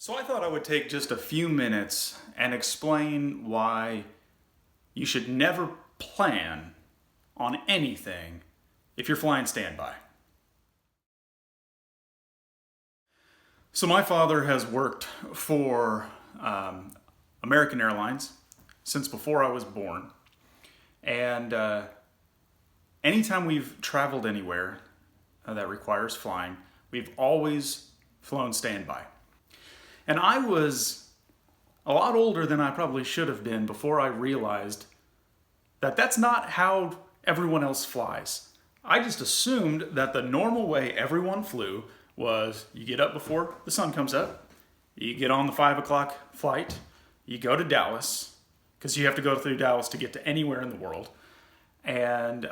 So I thought I would take just a few minutes and explain why you should never plan on anything if you're flying standby. So my father has worked for American Airlines since before I was born. And anytime we've traveled anywhere that requires flying, we've always flown standby. And I was a lot older than I probably should have been before I realized that that's not how everyone else flies. I just assumed that the normal way everyone flew was you get up before the sun comes up, you get on the 5 o'clock flight, you go to Dallas, because you have to go through Dallas to get to anywhere in the world, and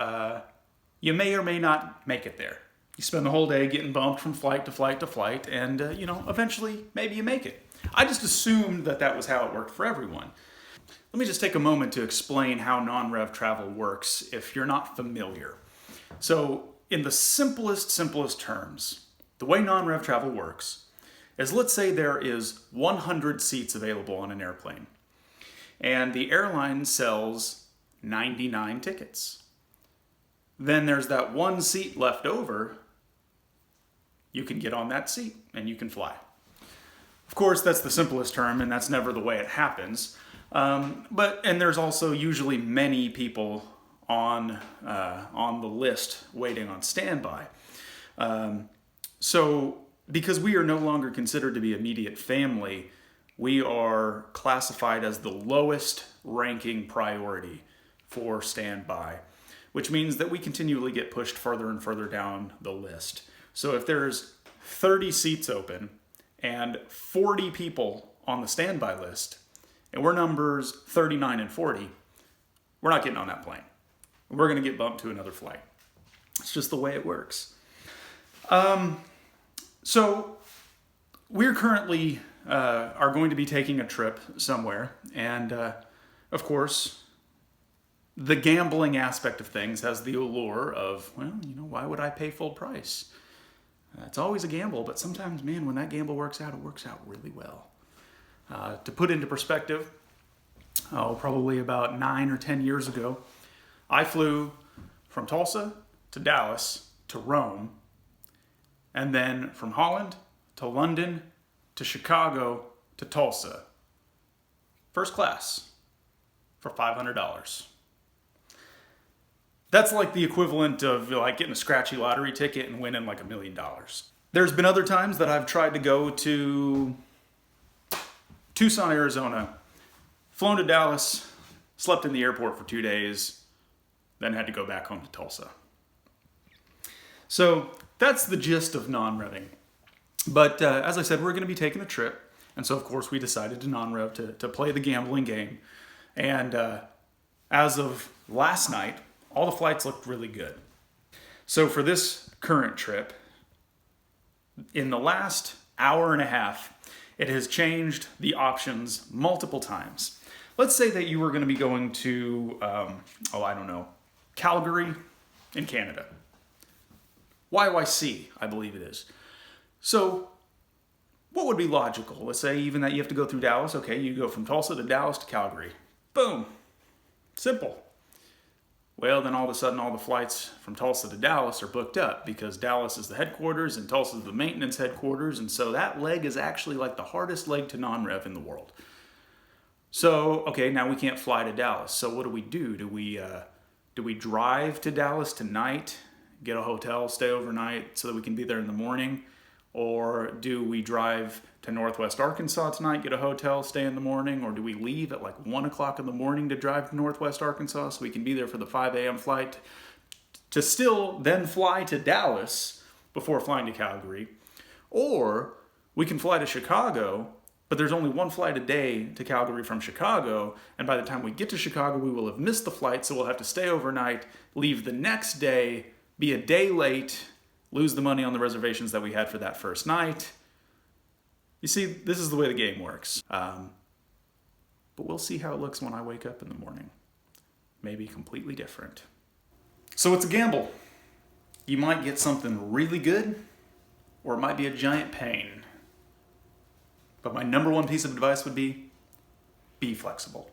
you may or may not make it there. You spend the whole day getting bumped from flight to flight to flight, and eventually maybe you make it. I just assumed that that was how it worked for everyone. Let me just take a moment to explain how non-rev travel works if you're not familiar. So in the simplest terms, the way non-rev travel works is, let's say there is 100 seats available on an airplane, and the airline sells 99 tickets. Then there's that one seat left over. You can get on that seat and you can fly. Of course, that's the simplest term, and that's never the way it happens. And there's also usually many people on the list waiting on standby. So because we are no longer considered to be immediate family, we are classified as the lowest ranking priority for standby, which means that we continually get pushed further and further down the list. So if there's 30 seats open and 40 people on the standby list, and we're numbers 39 and 40, we're not getting on that plane. We're going to get bumped to another flight. It's just the way it works. So we're currently are going to be taking a trip somewhere, and of course, the gambling aspect of things has the allure of, why would I pay full price? It's always a gamble, but sometimes, man, when that gamble works out, it works out really well. To put into perspective, probably about 9 or 10 years ago, I flew from Tulsa to Dallas to Rome, and then from Holland to London to Chicago to Tulsa. First class for $500. That's like the equivalent of getting a scratchy lottery ticket and winning $1 million. There's been other times that I've tried to go to Tucson, Arizona, flown to Dallas, slept in the airport for 2 days, then had to go back home to Tulsa. So that's the gist of non-revving. But as I said, we're going to be taking a trip. And so, of course, we decided to non-rev to play the gambling game. And as of last night, all the flights looked really good. So for this current trip, in the last hour and a half, it has changed the options multiple times. Let's say that you were going to be going to, Calgary in Canada. YYC, I believe it is. So what would be logical? Let's say even that you have to go through Dallas. Okay, you go from Tulsa to Dallas to Calgary. Boom. Simple. Well, then all of a sudden all the flights from Tulsa to Dallas are booked up because Dallas is the headquarters and Tulsa is the maintenance headquarters. And so that leg is actually like the hardest leg to non-rev in the world. So, okay, now we can't fly to Dallas. So what do? Do we drive to Dallas tonight, get a hotel, stay overnight so that we can be there in the morning? Or do we drive to Northwest Arkansas tonight, get a hotel, stay in the morning? Or do we leave at 1 o'clock in the morning to drive to Northwest Arkansas so we can be there for the 5 a.m. flight to still then fly to Dallas before flying to Calgary? Or we can fly to Chicago, but there's only one flight a day to Calgary from Chicago, and by the time we get to Chicago, we will have missed the flight, so we'll have to stay overnight, leave the next day, be a day late, lose the money on the reservations that we had for that first night. You see, this is the way the game works. But we'll see how it looks when I wake up in the morning. Maybe completely different. So it's a gamble. You might get something really good, or it might be a giant pain. But my number one piece of advice would be flexible.